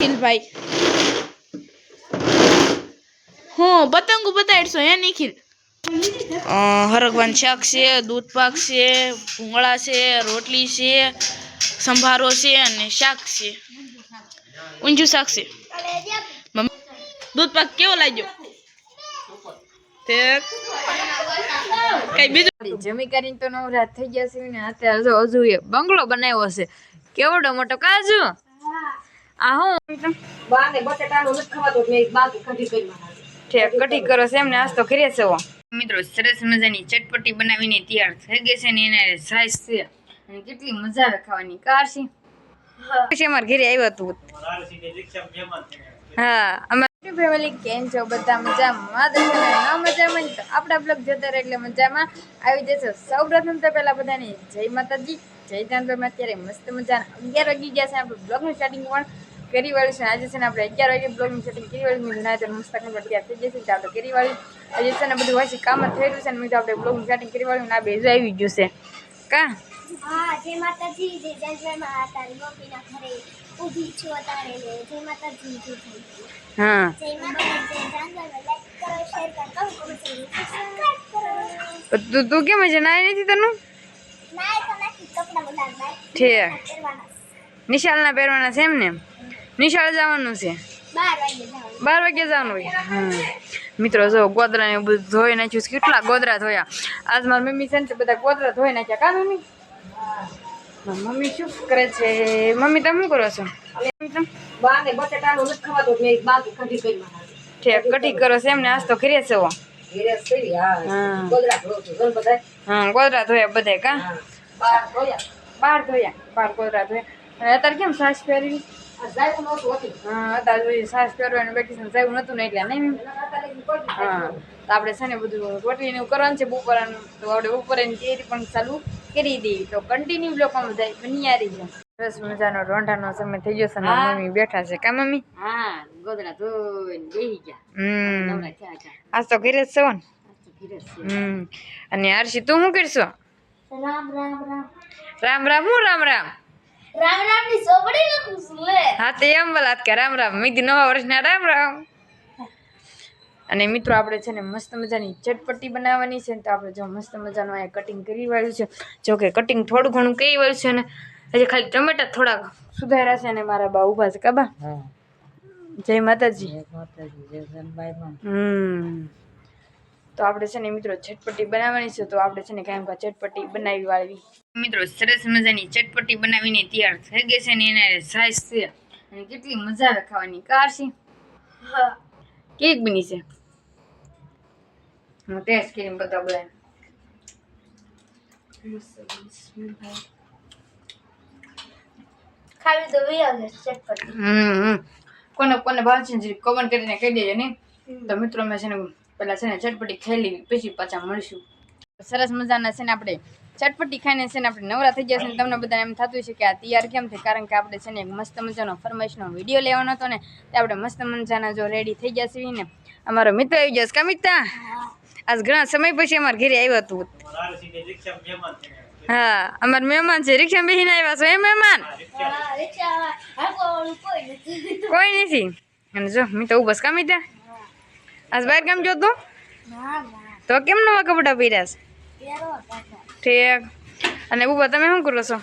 ભાઈ હું પતંગો બતાડશો હે નિખિલ હરગવાન શાક છે, દૂધ પાક છે, ભૂંગળા છે, રોટલી છે, સંભારો છે અને શાક છે, ઊંધું શાક છે. દૂધ પાક કેવો લાગ્યો? કઈ બીજું જમી કરીને તો નવરાત થઈ ગયા છે ને અત્યારે જો હજુ એ બંગલો બનાવ્યો છે કેવડો મોટો કાજુ આ હું બાને બટેટાનો નથી ખવાતો મે બાકી કઢી કરી ઠેક કઢી કરો છે એમને આજ તો કરીએ છે મિત્રો સરસ મજાની ચટપટી બનાવીને તૈયાર થઈ ગઈ છે ને એને સાઈઝ છે અને કેટલી મજા આવે ખાવાની કારસી પછી અમાર ઘરે આવ્યો હતું હા અમારી ફેમિલી કેમ છો બધા મજામાં ના મજામાં તો આપણા બ્લોગ જોતા રહે એટલે મજામાં આવી જશે. સૌપ્રથમ તો પહેલા બધાને જય માતાજી જય ચાંદમાં. અત્યારે મસ્ત મજાના 11 વાગી ગયા છે. આપણે બ્લોગનું સ્ટાર્ટિંગ પણ કરી વાળું છે. આજે છે ને આપણે 11 વાગે બ્લોગનું સ્ટાર્ટિંગ કરી વાળું મેં ના તો મસ્ત તૈયાર થઈ જશે તો આપણે કરી વાળું આજે છે ને બધું વાંચી કામ જ થઈ રહ્યું છે ને મેં તો આપણે બ્લોગનું સ્ટાર્ટિંગ કરી વાળું ના બેઝ આવી ગયું છે કા હા જય માતાજી જય ચાંદમાં તારી મમ્મીના ઘરે ઊભી છું અત્યારે જય માતાજી જય હા જય માતાજી જય ચાંદમાં લાઈક કરો શેર કરો કમેન્ટ કરો સબસ્ક્રાઇબ કરો. તું કેમ છે નાઈ નથી તનું નાય તો નાખી કપડા બધા નાય ઠીક પહેરવાના નિશાળના પહેરવાના છે એમ ને નિશાળ જવાનું છે 12 વાગે 12 વાગે જવાનું જવાનું હોય મિત્રો જો ગોદરા ને બધું ધોઈ નાખ્યું છે. કેટલા ગોદરા ધોયા આજ મારી મમ્મી છે ને બધા ગોદરા ધોઈ નાખ્યા કા મમ્મી મમ્મી શું કરે છે? મમ્મી તમે શું કરો છો? બાને બટેટાનો નથી ખવાતો મે બાકી કઢી કરી ઠેક કઢી કરો છે એમને આજ તો કરીએ છે ગોદરા ધોયા બધા કા બાર ગોદરા ધોયા અને અત્યારે કેમ સાસ પહેરવી હા અત્યારે સાસ પહેરવાનું બેઠી છે જાયું નતું ને એટલે નહીં હા તો આપણે છે ને બધું રોટલી ને એવું કરવાનું છે બપોરાનું તો આપણે બપોરાની તૈયારી પણ ચાલુ કરી દઈએ તો કન્ટિન્યુ બ્લોગમાં બધા બનિયારી છે. સરસ મજાનો રોંઢાનો સમય થઈ ગયો છે ને મમ્મી બેઠા છે કા મમ્મી હા ગોદરા ધોઈને બેહી ગયા નવરા થયા આજ તો ઘરે જ છો ને અને હર્ષી તું શું કરશો? રામ રામ રામ રામ રામ હું રામ રામ રામ રામ ની સોબડી લખું છું લે હા તે એમ બોલાત કે રામ રામ મીધી નવા વર્ષના રામ રામ. અને મિત્રો આપણે છે ને મસ્ત મજાની ચટપટી બનાવવાની છે ને તો આપણે જો મસ્ત મજાનું અહીંયા કટિંગ કરી વાળ્યું છે. જો કે કટિંગ થોડું ઘણું કરી વાળ્યું છે ને હજી ખાલી ટમેટા થોડાક સુધાર્યા છે અને મારા બા ઉભા છે કાબા જય માતાજી તો આપણે છે ને મિત્રો ચટપટી બનાવવાની છે તો આપણે છે ને કાંઈ ચટપટી બનાવી વાળવી મિત્રો સરસ મજાની ચટપટી બનાવીને તૈયાર થઈ ગઈ છે ને એને સાઈઝ છે અને કેટલી મજા આવે ખાવાની કારસી હા કેક બની છે હું ટેસ્ટ કરીને બધા ખાવી તો વિયા ચટપટી કોને કોને ભાવ છે કમેન્ટ કરીને કહી દેજો ને તો મિત્રો મેં છે ને પેલા છે ને ચટપટી ખાઈ લેવી પછી પાછા મળશું. સરસ મજાના છે ને આપણે ચટપટી ખાઈને છે ને આપણે નવરા થઈ ગયા છે ને તમને બધા એમ થતું છે કે આ તૈયાર કેમ થાય કારણ કે આપણે છે ને એક મસ્ત મજાનો ફરમાઈશનો વિડીયો લેવાનો હતો ને તે આપણે મસ્ત મજાના જો રેડી થઈ ગયા છીએ ને અમારો મિત્ર આવી જશે કા મિત્તા આજ ઘણા સમય પછી અમારા ઘરે આવ્યો હતું હા અમાર મહેમાન છે રિક્ષા બેસીને આવ્યા છો એ મહેમાન કોઈ નથી અને જો મેં તો બસ કા મિત્તા આજ બહાર કામ જોતું તો કેમ નવા કપડા પહેર્યા છે ઠીક અને બુબા તમે શું કરો છો?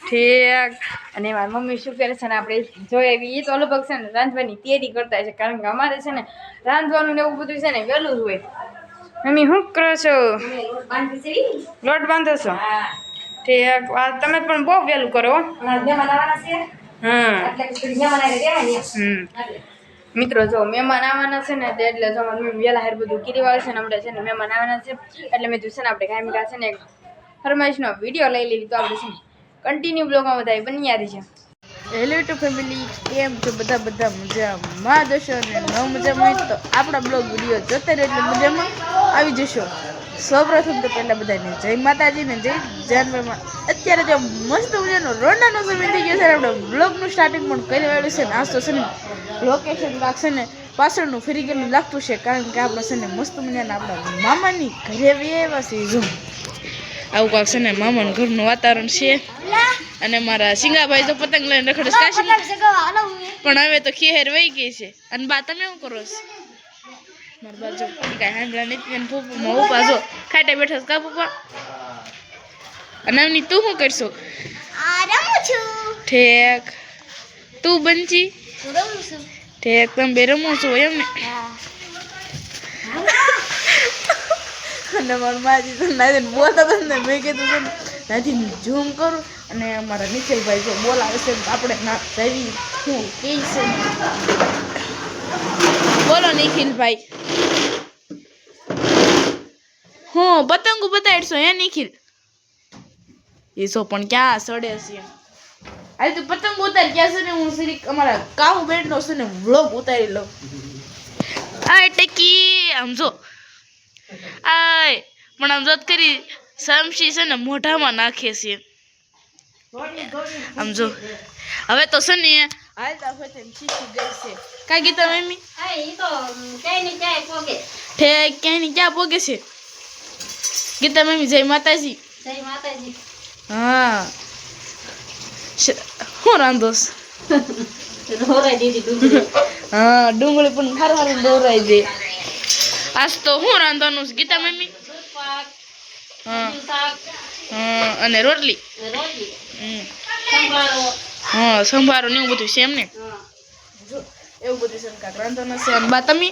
ઠીક અને મારી મમ્મી શું કરે છે ને આપણે જોઈએ એ તો લગભગ છે ને રાંધવાની તૈયારી કરતા છે કારણ કે અમારે છે ને રાંધવાનું ને એવું બધું છે ને વહેલું જ હોય. મમ્મી શું કરો છો? લોટ બાંધો છો ઠીક તમે પણ બહુ વહેલું કરો મિત્રો જો મહેમાન આવવાના છે ને એટલે જો વહેલા હાર બધું કરી વાળે છે ને આપણે છે ને મહેમાન આવવાના છે એટલે મેં છે ને આપણે કાંઈ છે ને ફરમાઈશનો વિડીયો લઈ લીધી તો આપણે છે ને કન્ટિન્યુ બ્લોગમાં બધા બનિયારી છે. હેલો ટુ ફેમિલી કેમ છો બધા મજામાં જશો અને ન મજામાં તો આપણા બ્લોગ વિડીયો જોતા રહે એટલે મજામાં આવી જશો. સૌપ્રથમ તો પહેલાં બધાને જય માતાજી ને જય જાનવરમાં. અત્યારે જો મસ્ત મજાનો રોંડાનો સમય થઈ ગયો છે આપણે બ્લોગનું સ્ટાર્ટિંગ પણ કરી વાળું છે ને આજ તો છે ને લોકેશન લાગશે ને પાછળનું ફરી ગયેલું લાગતું છે કારણ કે આપણે છે ને મસ્ત મજાના આપણા મામાની ઘરે વ્યવા છે જો આવું કાંક છે ને મામાનું ઘરનું વાતાવરણ છે અને મારા સિંગાભાઈ તો પતંગ લઈને રખડે છે. કાશી પતંગ ચગાવવા હાલો હું પણ હવે તો ખેર વહી ગઈ છે. અને બા તમે શું કરો છો? મારા બાજુ કાંઈ હાંડલા નથી અને પપ્પામાં ઉપા જો ખાટે બેઠા છે કા પપ્પા? અને અમની તું શું કરશો? આ રમું છું ઠેક તું બંચી હું રમું છું ઠેક તમે બે રમો છો એમ ને? હા અને મારા માજી તો નાથી બોલતા હતા ને મેં કીધું છે ને નાથી ઝૂમ કરું અને અમારા નિખિલભાઈ જો બોલાવે છે આપણે ના જવી શું કહે છે બોલો નિખિલભાઈ. હું પતંગો બતાડશો હે નિખિલ? એ સો પણ ક્યાં સડે છે આજે તો પતંગ ઉતારી ક્યાં છે ને હું શ્રી અમારા કાહુ બેડનો છે ને વ્લોગ ઉતારી લઉં. આ ટકી આમ જો આય પણ આમ જોત કરી સમસી છે ને મોઢામાં નાખે છે આમ જો. હવે તો છે ને હાલતા હોય તેમ શીખી ગઈ છે કા ગીતા મમ્મી? હા ઈ તો ક્યાંય ને ક્યાંય પોગે. ઠેક ક્યાંય ને ક્યાં પોગે છે ગીતા મમ્મી? જય માતાજી. જય માતાજી. હા હું રાંધોસ? રોરાઈ દીધી ડુંગળી. હા ડુંગળી પણ હારું હારું દોરાઈ દે. આજ તો હું રાંધવાનું છે ગીતા મમ્મી? પાક, હા શાક, હા અને રોટલી. રોટલી, હમ. સંભારો. હા સંભારો ને એવું બધું છે એમ ને? હા. જો એવું બધું છે ને કાંઈક રાંધવાનું છે. અને બા તમે?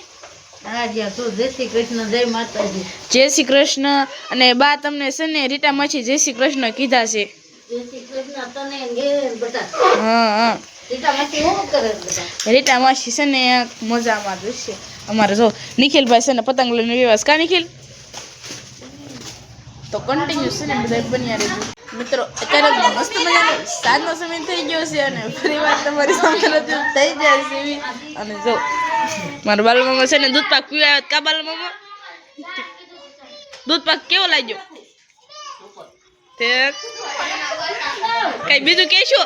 હા જ્યાં તો જય શ્રી કૃષ્ણ જય માતાજી. જય શ્રી કૃષ્ણ. અને બા તમને છે ને રીટા માછી જય શ્રી કૃષ્ણ કીધા છે. જય શ્રી કૃષ્ણ તને ઘેર બધા. હા હા સીતા માંથી શું કરે છે બધા? રીટા માસી છે ને મજામાં જોશે. અમારે જો નિખિલભાઈ છે ને પતંગ લઈને વ્યવહાર કા નિખિલ? તો કન્ટિન્યુ છે ને બધા બન્યા રહેજો મિત્રો. અત્યારે મસ્ત મજાનો સાંજનો સમય થઈ ગયો છે અને ફરી વાર તમારી સામે રજૂ થઈ જાય છે એવી. અને જો મારા બાલ મામા છે ને દૂધ પાક પીવા આવ્યા કા બાલ મામા? દૂધ પાક કેવો લાગ્યો? તે કઈ બીજું કહેશો?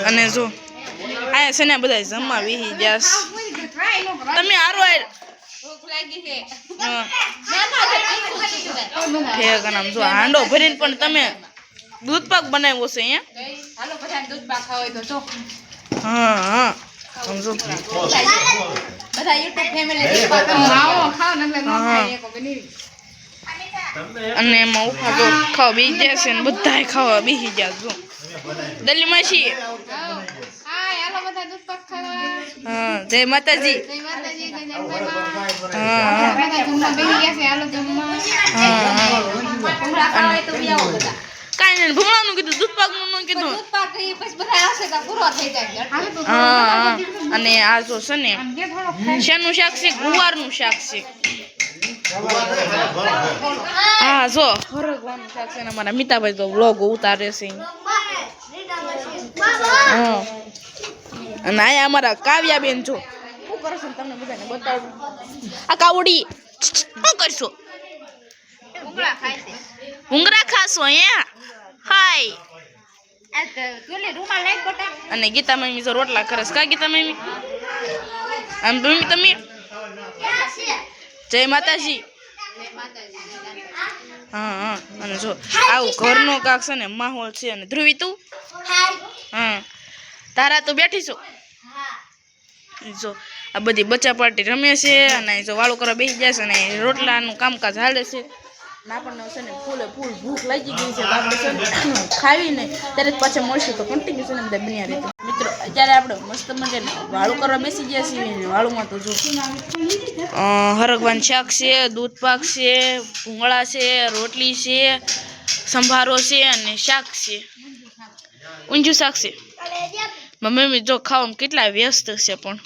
અને જો આ છે ને બધા જમવા વીહી ગયા છે. તમે હારો આય ઠેક અને આમ જો હાંડો ભરીને પણ તમે દૂધ પાક બનાવ્યો છે અહીંયા? હા હા આમ જો અને એમાં ઉભા તો ખાવા બેસી ગયા છે ને બધાય ખાવા બેસી ગયા જો દલી માસી. હા જય માતાજી. હા કાંઈ નહીં ભૂંગળાનું કીધું દૂધ પાકનું ન કીધું. હા અને આ જો છે ને શેનું શાક છે? ગુવારનું શાક છે. હા જો હરગવાનું શાક છે ને અમારા મિતાભાઈ તો વ્લોગ ઉતારે છે. હા અને અહીંયા અમારા કાવ્યાબેન જો શું કરશો તમને બધાને બતાવું. આ કાવડી શું કરશો? ભૂંગળા ખાશો અહીંયા? હાય. અને ગીતા મમ્મી જો રોટલા કરે છે કા ગીતા મમ્મી? આમ મમ્મી તમે? જય માતાજી. હા હા અને જો આવું ઘરનો કાક છે ને માહોલ છે. અને ધ્રુવી તું? હા તારા તો બેઠી છો? જો આ બધી બચ્ચા પાર્ટી રમે છે અને જો વાળું કરવા બેસી જાય છે અને રોટલાનું કામકાજ હાલે છે. આપણને છે ને ફૂલે ફૂલ ભૂખ લાગી ગઈ છે તો આપણે છે ને ખાવીને ત્યારે જ પાછા મળશું તો કન્ટિન્યુ છે ને બધા બન્યા રીતે. મિત્રો અત્યારે આપણે મસ્ત મજાને વાળું કરવા બેસી ગયા છીએ. વાળુંમાં તો જો હરગવાનું શાક છે, દૂધ પાક છે, ભૂંગળા છે, રોટલી છે, સંભારો છે અને શાક છે, ઊંધિયું શાક છે. મમ્મી જો ખાવામાં કેટલા વ્યસ્ત છે પણ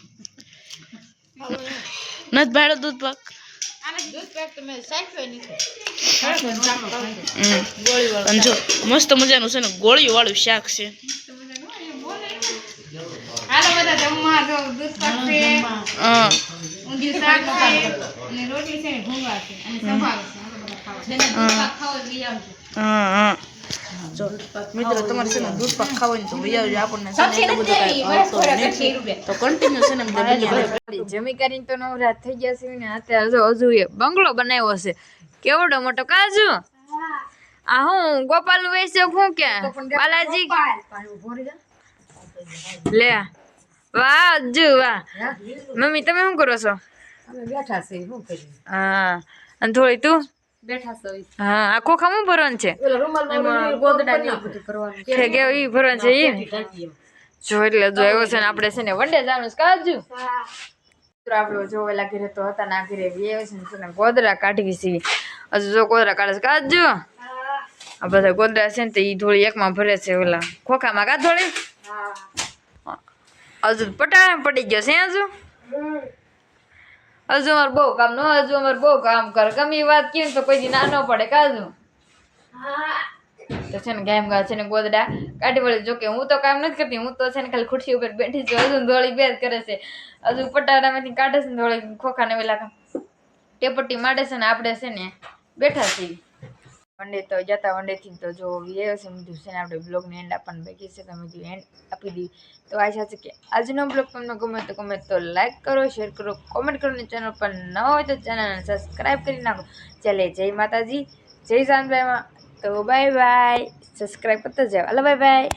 નથી ભાડ્યો દૂધ પાક. અને જો મસ્ત મજાનું છે ને ગોળીઓ વાળું શાક છે. જો મિત્રો તમારે છે ને દૂધ પાક ખાવાની તો વૈયા આપણને તો કન્ટિન્યુ છે ને જમી કરીને તો નવરાત થઈ ગયા છે ને અત્યારે જો હજુ એ બંગલો બનાવ્યો છે કેવડો મોટો કાજુ આ હું ગોપાલ નું વેચ્યો હું કે બાલાજી લે વાહ અજ્જુ વાહ મમ્મી તમે શું કરો છો બેઠા છે શું કરી હા અને થોડી તું બેઠા છો હા આ ખોખા હું ભરવાનું છે ગોદડા ને બધું કરવાનું છે કે ઈ ભરવાનું છે ઈ જો એટલે જો એવો છે ને આપણે છે ને વંડે જવાનું છે કાજુ આપણે જો ઓલા ઘરે તો હતા ના ઘરે એ છે ને ગોદરા કાઢવી છે હજુ જો ગોદરા કાઢે છે કાજુ આ બધા ગોદરા છે ને તો ઈ થોડી એકમાં ભરે છે ઓલા ખોખામાં કા થોડી હજુ પટારા પડી ગયો છે હજુ અમારે બહુ કામ ન હજુ અમારે બહુ કામ કરે ગમે ઈ વાત કીધું તો કોઈ દી ના ન પડે કાજુ તો છે ને ગામ ગા છે ને ગોદડા કાઢી વળે જો કે હું તો કામ નથી કરતી હું તો છે ને ખાલી ખુરશી ઉપર બેઠી છું હજુ ધોળી બેદ કરે છે હજુ પટારામાંથી કાઢે છે ને ધોળી ખોખાને પેલા ટેપટ્ટી માંડે છે ને આપણે છે ને બેઠા છીએ વંડે તો જતા વંડેથી તો જો એ છે બધું છે ને આપણે બ્લોગની એન્ડ આપવાનું બાકી છે તમે જો એન્ડ આપી દીધી તો આશા છે કે આજનો બ્લોગ તમને ગમે તો લાઈક કરો શેર કરો કોમેન્ટ કરો ને ચેનલ પર ન હોય તો ચેનલને સબસ્ક્રાઈબ કરી નાખો ચાલે જય માતાજી જય સાંભળામાં તો બાય બાય સબસ્ક્રાઈબ કરતા જાઓ હાલો બાય બાય